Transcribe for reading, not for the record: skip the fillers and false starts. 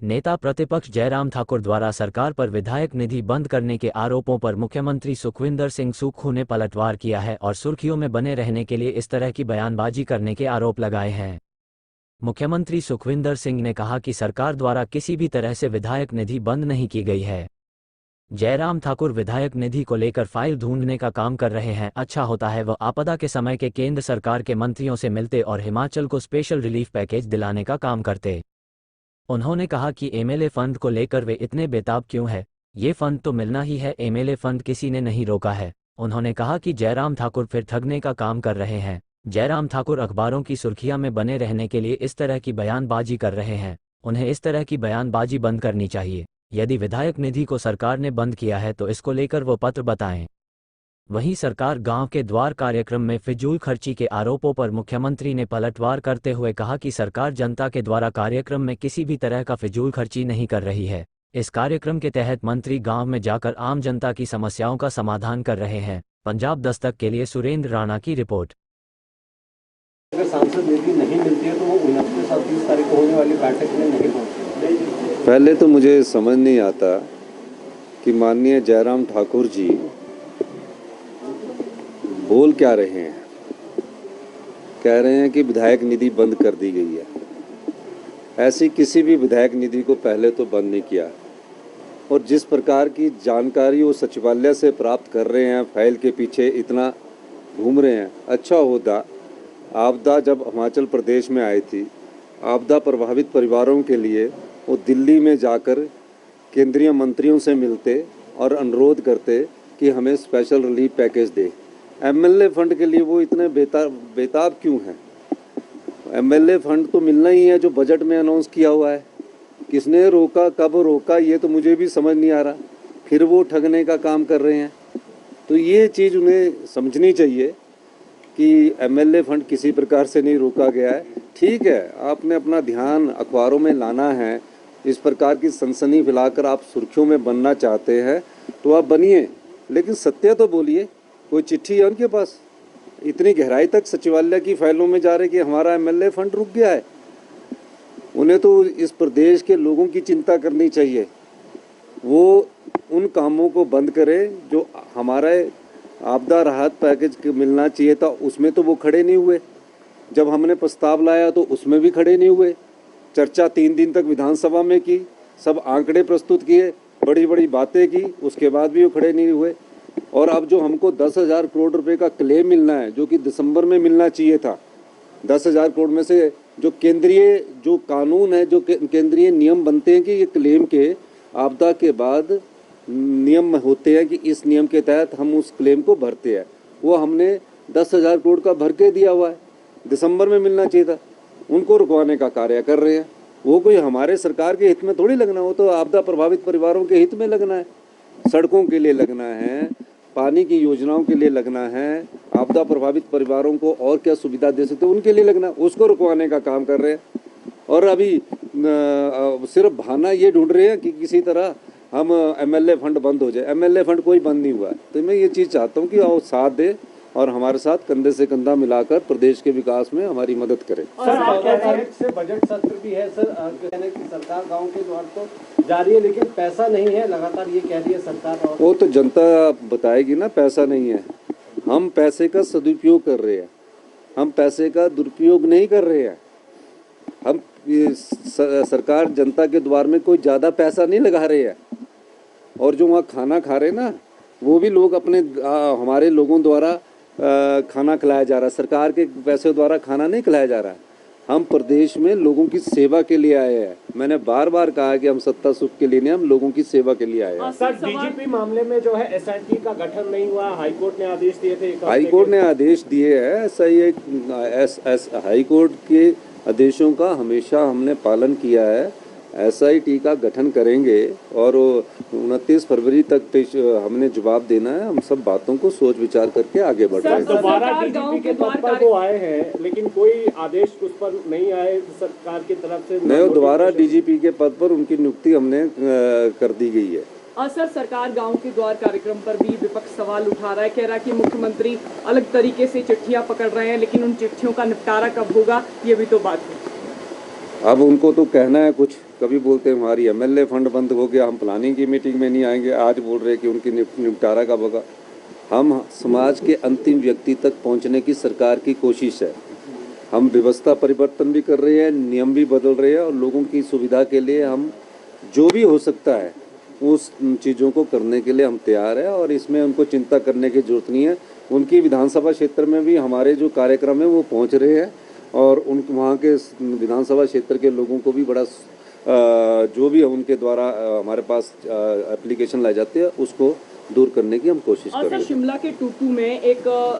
नेता प्रतिपक्ष जयराम ठाकुर द्वारा सरकार पर विधायक निधि बंद करने के आरोपों पर मुख्यमंत्री सुखविंदर सिंह सुक्खू ने पलटवार किया है और सुर्खियों में बने रहने के लिए इस तरह की बयानबाजी करने के आरोप लगाए हैं। मुख्यमंत्री सुखविंदर सिंह ने कहा कि सरकार द्वारा किसी भी तरह से विधायक निधि बंद नहीं की गई है। जयराम ठाकुर विधायक निधि को लेकर फाइल ढूंढने का काम कर रहे हैं। अच्छा होता है वह आपदा के समय के केंद्र सरकार के मंत्रियों से मिलते और हिमाचल को स्पेशल रिलीफ पैकेज दिलाने का काम करते। उन्होंने कहा कि एमएलए फंड को लेकर वे इतने बेताब क्यों है, ये फंड तो मिलना ही है, एमएलए फंड किसी ने नहीं रोका है। उन्होंने कहा कि जयराम ठाकुर फिर ठगने का काम कर रहे हैं। जयराम ठाकुर अखबारों की सुर्खियां में बने रहने के लिए इस तरह की बयानबाजी कर रहे हैं। उन्हें इस तरह की बयानबाजी बंद करनी चाहिए। यदि विधायक निधि को सरकार ने बंद किया है तो इसको लेकर वो पत्र बताएं। वहीं सरकार गांव के द्वार कार्यक्रम में फिजूल खर्ची के आरोपों पर मुख्यमंत्री ने पलटवार करते हुए कहा कि सरकार जनता के द्वारा कार्यक्रम में किसी भी तरह का फिजूल खर्ची नहीं कर रही है। इस कार्यक्रम के तहत मंत्री गांव में जाकर आम जनता की समस्याओं का समाधान कर रहे हैं। पंजाब दस्तक के लिए सुरेंद्र राणा की रिपोर्ट। अगर सांसद निधि नहीं मिलती है तो वो 29-30 तारीख को होने वाली बैठक में नहीं पहुंचते। पहले तो मुझे समझ नहीं आता कि माननीय जयराम ठाकुर जी बोल क्या रहे हैं। कह रहे हैं कि विधायक निधि बंद कर दी गई है। ऐसी किसी भी विधायक निधि को पहले तो बंद नहीं किया, और जिस प्रकार की जानकारी वो सचिवालय से प्राप्त कर रहे हैं, फाइल के पीछे इतना घूम रहे हैं। अच्छा होता आपदा जब हिमाचल प्रदेश में आई थी, आपदा प्रभावित परिवारों के लिए वो दिल्ली में जाकर केंद्रीय मंत्रियों से मिलते और अनुरोध करते कि हमें स्पेशल रिलीफ पैकेज दे। एमएलए फंड के लिए वो इतने बेताब क्यों हैं? एमएलए फंड तो मिलना ही है जो बजट में अनाउंस किया हुआ है। किसने रोका, कब रोका, ये तो मुझे भी समझ नहीं आ रहा। फिर वो ठगने का काम कर रहे हैं। तो ये चीज़ उन्हें समझनी चाहिए कि एमएलए फंड किसी प्रकार से नहीं रोका गया है। ठीक है, आपने अपना ध्यान अखबारों में लाना है, इस प्रकार की सनसनी फैलाकर आप सुर्खियों में बनना चाहते हैं तो आप बनिए, लेकिन सत्य तो बोलिए। कोई चिट्ठी है उनके पास? इतनी गहराई तक सचिवालय की फाइलों में जा रहे कि हमारा एमएलए फंड रुक गया है। उन्हें तो इस प्रदेश के लोगों की चिंता करनी चाहिए। वो उन कामों को बंद करें जो हमारे आपदा राहत पैकेज मिलना चाहिए था, उसमें तो वो खड़े नहीं हुए। जब हमने प्रस्ताव लाया तो उसमें भी खड़े नहीं हुए। चर्चा 3 दिन तक विधानसभा में की, सब आंकड़े प्रस्तुत किए, बड़ी बड़ी बातें की, उसके बाद भी वो खड़े नहीं हुए। और अब जो हमको 10,000 करोड़ रुपए का क्लेम मिलना है, जो कि दिसंबर में मिलना चाहिए था, 10,000 करोड़ में से जो केंद्रीय जो कानून है, जो केंद्रीय नियम बनते हैं कि ये क्लेम के आपदा के बाद नियम होते हैं कि इस नियम के तहत हम उस क्लेम को भरते हैं, वो हमने 10,000 करोड़ का भर के दिया हुआ है। दिसंबर में मिलना चाहिए था। उनको रुकवाने का कार्य कर रहे हैं। वो कोई हमारे सरकार के हित में थोड़ी लगना, वो तो आपदा प्रभावित परिवारों के हित में लगना है। सड़कों के लिए लगना है, पानी की योजनाओं के लिए लगना है, आपदा प्रभावित परिवारों को और क्या सुविधा दे सकते हैं उनके लिए लगना है। उसको रुकवाने का काम कर रहे हैं। और अभी सिर्फ बहाना ये ढूंढ रहे हैं कि किसी तरह हम एमएलए फंड बंद हो जाए। एमएलए फंड कोई बंद नहीं हुआ है। तो मैं ये चीज़ चाहता हूँ कि वो साथ दे और हमारे साथ कंधे से कंधा मिलाकर प्रदेश के विकास में हमारी मदद करें। सर, से बजट सत्र भी है सर, कहने की सरकार गांव के द्वार तो जारी है, लेकिन पैसा नहीं है, लगातार ये कह रही है सरकार। और वो तो जनता बताएगी ना, पैसा नहीं है। हम पैसे का सदुपयोग कर रहे हैं, हम पैसे का दुरुपयोग नहीं कर रहे हैं। हम सरकार जनता के द्वार में कोई ज़्यादा पैसा नहीं लगा रहे हैं। और जो वहाँ खाना खा रहे हैं ना, वो भी लोग अपने हमारे लोगों द्वारा खाना खिलाया जा रहा है। सरकार के पैसे द्वारा खाना नहीं खिलाया जा रहा है। हम प्रदेश में लोगों की सेवा के लिए आए हैं। मैंने बार बार कहा कि हम सत्ता सुख के लिए नहीं, हम लोगों की सेवा के लिए आए हैं। सर, डीजीपी मामले में जो है एसआईटी का गठन नहीं हुआ, हाईकोर्ट ने आदेश दिए थे। हाईकोर्ट ने आदेश दिए हैं, ऐसा ही हाईकोर्ट के आदेशों का हमेशा हमने पालन किया है। एसआईटी का गठन करेंगे और 29 फरवरी तक हमने जवाब देना है। हम सब बातों को सोच विचार करके आगे बढ़ रहे हैं। दोबारा डीजीपी के पद पर वो आए हैं, लेकिन कोई आदेश उस पर नहीं आए सरकार की तरफ से। नहीं, दोबारा डीजीपी के पद पर उनकी नियुक्ति हमने कर दी गई है। और सर, सरकार गांव के द्वार कार्यक्रम पर भी विपक्ष सवाल उठा रहा है, कह रहा है कि मुख्यमंत्री अलग तरीके से चिट्ठियां पकड़ रहे हैं, लेकिन उन चिट्ठियों का निपटारा कब होगा, ये भी तो बात है। अब उनको तो कहना है कुछ, कभी बोलते हैं हमारी एमएलए फंड बंद हो गया, हम प्लानिंग की मीटिंग में नहीं आएंगे, आज बोल रहे हैं कि उनकी निपटारा कब होगा। हम समाज के अंतिम व्यक्ति तक पहुंचने की सरकार की कोशिश है। हम व्यवस्था परिवर्तन भी कर रहे हैं, नियम भी बदल रहे हैं और लोगों की सुविधा के लिए हम जो भी हो सकता है उस चीज़ों को करने के लिए हम तैयार हैं और इसमें उनको चिंता करने की जरूरत नहीं है। उनकी विधानसभा क्षेत्र में भी हमारे जो कार्यक्रम है वो पहुंच रहे हैं और उन वहाँ के विधानसभा क्षेत्र के लोगों को भी बड़ा जो भी है उनके द्वारा हमारे पास एप्लीकेशन लाई जाती है उसको दूर करने की हम कोशिश कर रहे हैं। शिमला के टूटू में एक